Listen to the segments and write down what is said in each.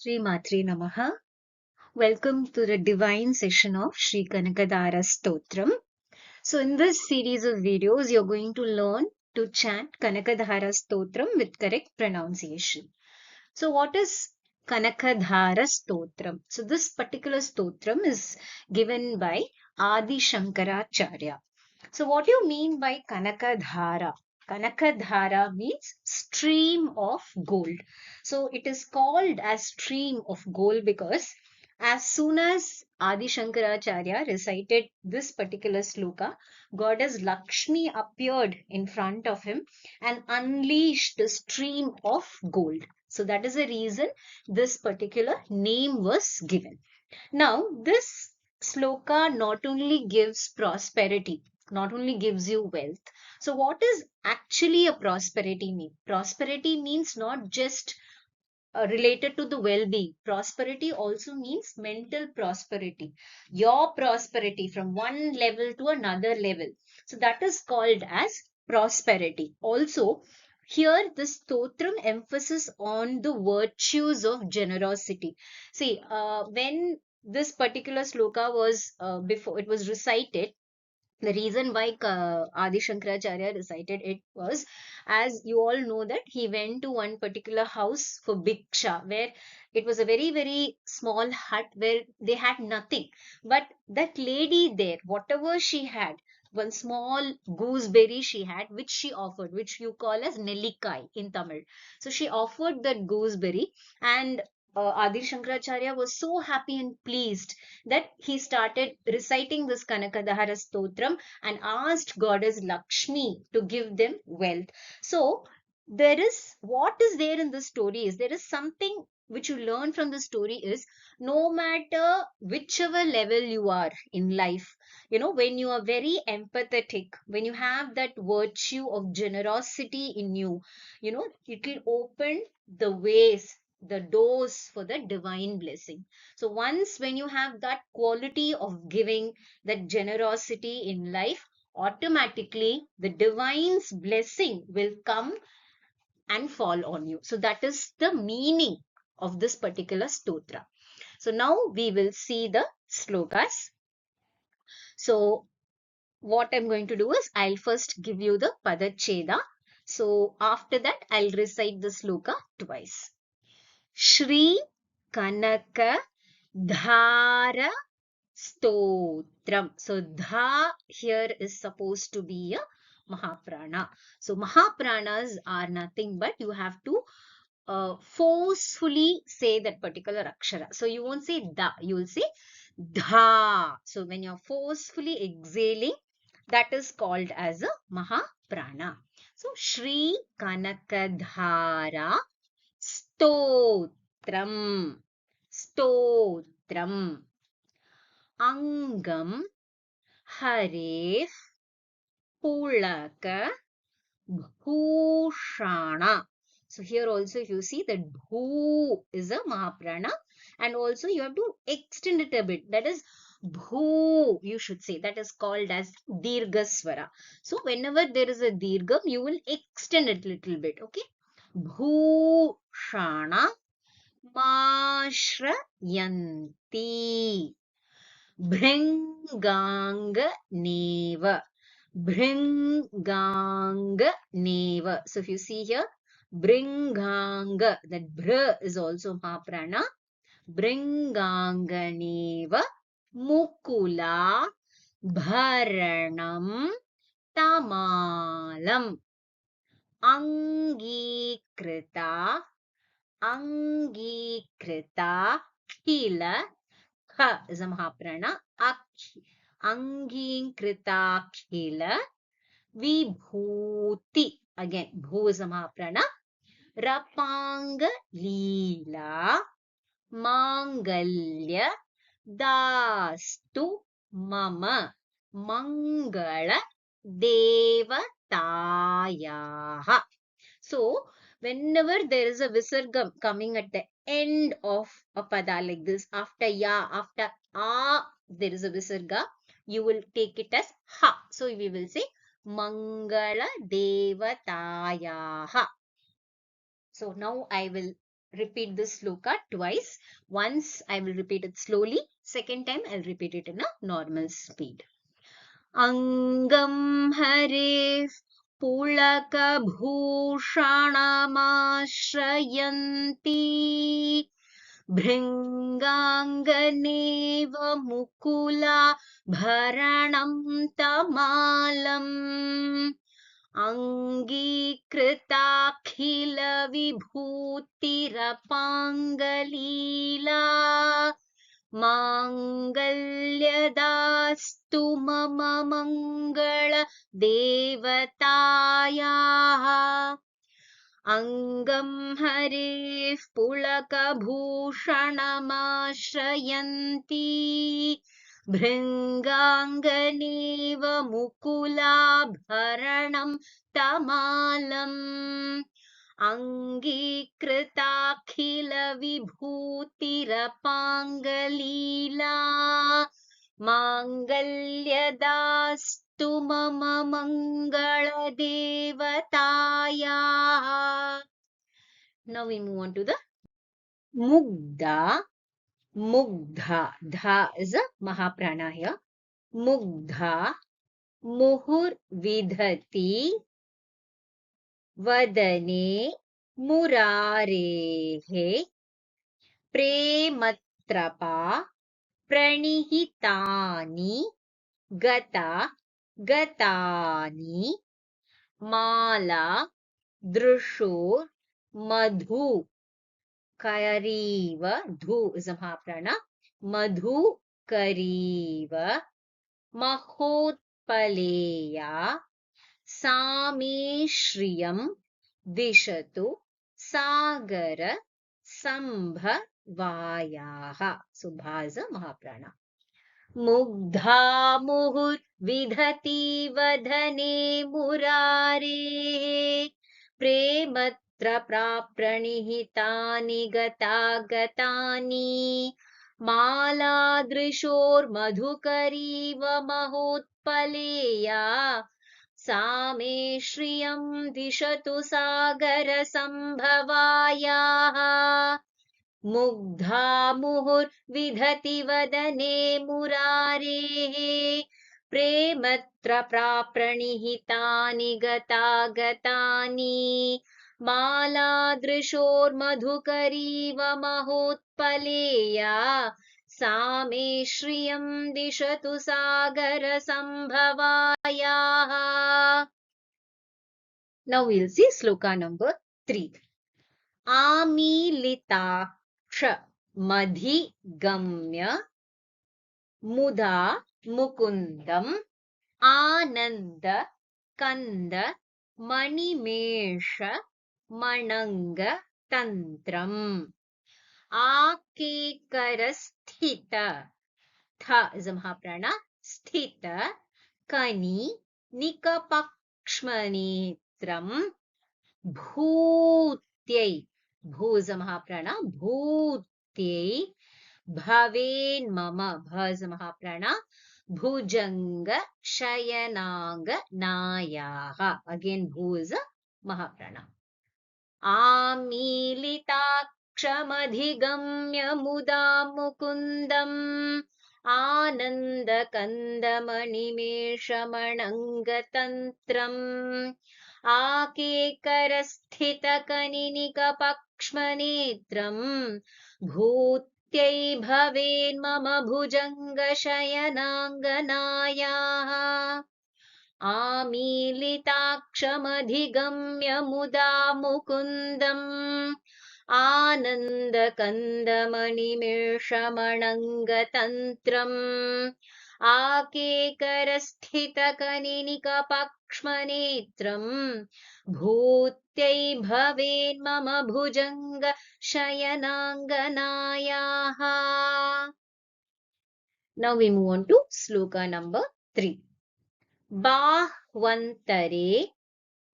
Sri Matri Namaha. Welcome to the divine session of Sri Kanakadhara Stotram. So, in this series of videos, you're going to learn to chant Kanakadhara Stotram with correct pronunciation. So, what is Kanakadhara Stotram? So, this particular Stotram is given by Adi Shankaracharya. So, what do you mean by Kanakadhara? Kanakadhara means stream of gold. So, it is called as stream of gold because as soon as Adi Shankaracharya recited this particular sloka, goddess Lakshmi appeared in front of him and unleashed the stream of gold. So, that is the reason this particular name was given. Now, this sloka not only gives prosperity, not only gives you wealth. So, what is actually a prosperity mean? Prosperity means not just related to the well-being. Prosperity also means mental prosperity. Your prosperity from one level to another level. So, that is called as prosperity. Also, here the stotram emphasis on the virtues of generosity. See, when this particular sloka was before it was recited, the reason why Adi Shankaracharya recited it was, as you all know, that he went to one particular house for Bhiksha, where it was a very, very small hut where they had nothing. But that lady there, whatever she had, one small gooseberry she had, which she offered, which you call as Nellikai in Tamil. So she offered that gooseberry, and Adi Shankaracharya was so happy and pleased that he started reciting this Kanakadhara Stotram and asked goddess Lakshmi to give them wealth. So, there is what is there in this story is there is something which you learn from the story is no matter whichever level you are in life, when you are very empathetic, when you have that virtue of generosity in you, it will open the ways, the doors for the divine blessing. So once when you have that quality of giving, that generosity in life, automatically the divine's blessing will come and fall on you. So that is the meaning of this particular stotra. So now we will see the slokas. So what I'm going to do is I'll first give you the padacheda. So after that I'll recite the sloka twice. Shri Kanaka Dhara Stotram. So, dha here is supposed to be a Mahaprana. So, Mahapranas are nothing but you have to forcefully say that particular akshara. So, you won't say da, you will say dha. So, when you're forcefully exhaling, that is called as a Mahaprana. So, Shri Kanakadhara Stotram. Stotram. Angam Haref Pulaka Bhushana. So here also if you see that Bhu is a Mahaprana, and also you have to extend it a bit. That is Bhu, you should say. That is called as Dirghaswara. So whenever there is a Dirgham, you will extend it a little bit. Okay. Bhushana Mashrayanti. Bhringang neva. Bhringang neva. So if you see here, Bhringang, that bhr is also Mahaprana. Bhringang neva. Mukula Bharanam Tamalam. Angikrita. Angikrita Kila. Ha is a Mahaprana. Angingkritakhila Vibhuti. Again, Bhu is a Mahaprana. Rapang Leela Mangalya Dastu Mama Mangala Devatayaha. So, whenever there is a visargam coming at the end of a pada like this, after ya, after a, there is a visarga, you will take it as ha. So, we will say Mangala Devatayaha. So, now I will repeat this sloka twice. Once I will repeat it slowly. Second time I'll repeat it in a normal speed. Angam Hare Pulakabhushanamashrayanti Bhringanganev Mukula Bharanam Tamalam Angikritakkhila Vibhutirapangaleela Mangalyadastu mama mangala devatayaha Angam Harif Pulakabhushanamashrayanti Bhringanganeva Mukulabharanam Tamalam Angikritakkhila Vibhutirapangaleela Mangalyadastu mama mangala devatayaha. Now we move on to the Mugdha. Mugdha. Dha is a Mahaprana here. Mugdha. Muhur vidhati. Vadane. Murarehe. Prematrapa. Pranihitani. Gata. Gatani. Mala. Drushur. Madhu. Kariva, dhu is a mahaprana. Madhu kariva, mahotpaleya, same shriyam, dishatu, sagara, sambhavayaha. So, bha is a mahaprana. Mugdha muhur vidhati vadhane murare premat Pranihitani gatagatani Maladrishor madhukariva mahotpaleya Same shriyam dishatu sagara sambhavayaha Mugdha muhur vidhati vadane murarehe Prematra pranihitani gatagatani Maladrishor madhukariva mahotpaleya Same shriyam dishatu sagara sambhavayaha. Now we'll see sloka number 3. Amilitaksha madhigamya Mudha mukundam Ananda kanda Manimesha Mananga tantram Akekarasthita. Tha is a mahaprana. Sthita Kani Nikapakshmanitram Bhutyai. Bhu is a mahaprana. Bhutyai Bhaven mama. Bha is a mahaprana. Bhujanga Shayananga Nayaha. Again, Bhu is a mahaprana. Amilitakshamadhigamya muda mukundam Anandakandamanimeshamanangatantram Akekarasthitakaninikapakshmanetram Bhutyai bhaven mama bhujanga shayananganayaha Amilitakshamadhigamya muda mukundam Anandakandamanimeshamanangatantram Akekarasthitakaninikapakshmanetram Bhutyai bhaven mama bhujanga shayananganayaha. Now we move on to sloka number 3. Bahvantare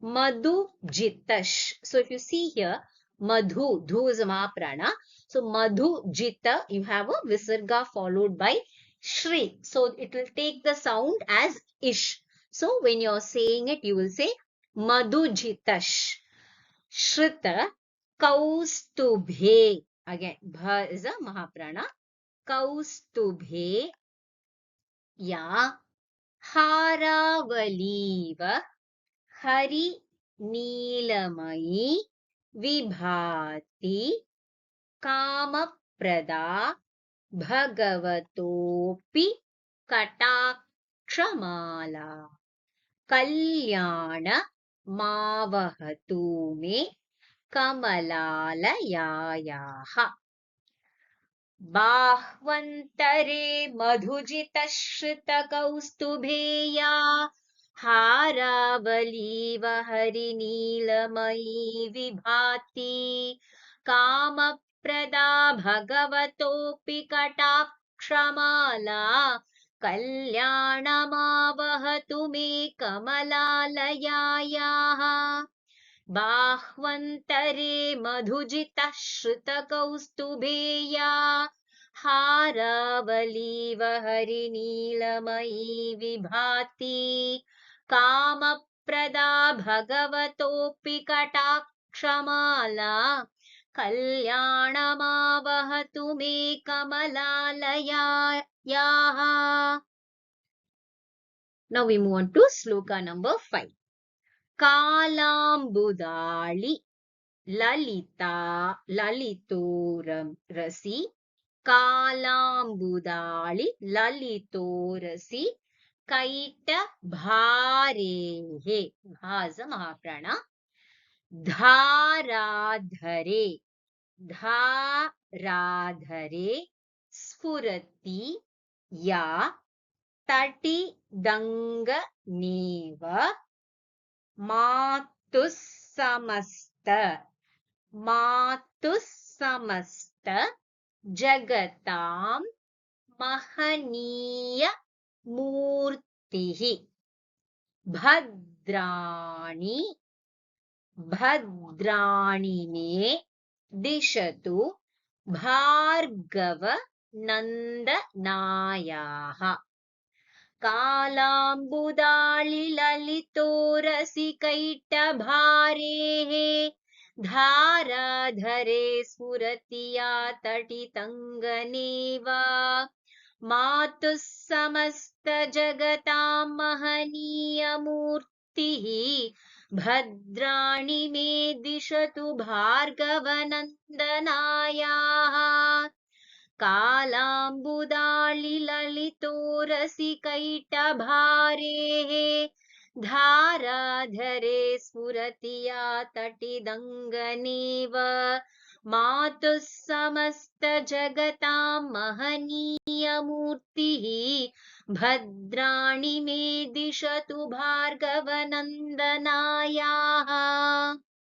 Madhu Jitash. So if you see here, Madhu, Dhu is a Mahaprana. So Madhu Jita, you have a Visarga followed by Shri. So it will take the sound as Ish. So when you're saying it, you will say Madhu Jitash. Shrita Kaustubhe. Again, bha is a Mahaprana. Kaustubhe ya Haravaliva Hari Neelamayi Vibhati Kamaprada Bhagavatopi Katakshamala Kalyana Mavahatu Me Kamalalayayaha बाह्वन्तरे मधुजितश्रितकौस्तुभेया हारावलीव हरिनीलमयी विभाति कामप्रदा भगवतोऽपि कटाक्षमाला कल्याणमावहतु may कमलालयायाः बाह्वन्तरे मधुजितः श्रुतकौस्तुभेया हारावलीव हरिनीलमयी विभाति कामप्रदा भगवतोऽपि कटाक्षमाला कल्याणमावहतु may कमलालयायाः. Now we move on to sloka number 5. Kalambudali Lalitoram-rasi Kalambudali Lalito-rasi Kaita Bharehe. Bha is a Mahaprana. Dharadhare Sfurati Ya Tati Danga Neva Matussamasta Jagatam Mahaniya Murtihi Bhadrani Me Dishatu Bhargava Nandanayaha कालाम्बुदाळि ललितोरसिकैटभारेः धाराधरे स्फुरति या तटितङ्गनेव मातुः समस्तजगतां महनीयमूर्तिः भद्राणि मे दिशतु भार्गवनन्दनायाः कालाम्बुदाळि ललितोरसिकैटभारेः धाराधरे स्फुरति या तटिदङ्गनेव मातुः समस्तजगतां महनीयमूर्तिः भद्राणि मे दिशतु भार्गवनन्दनायाः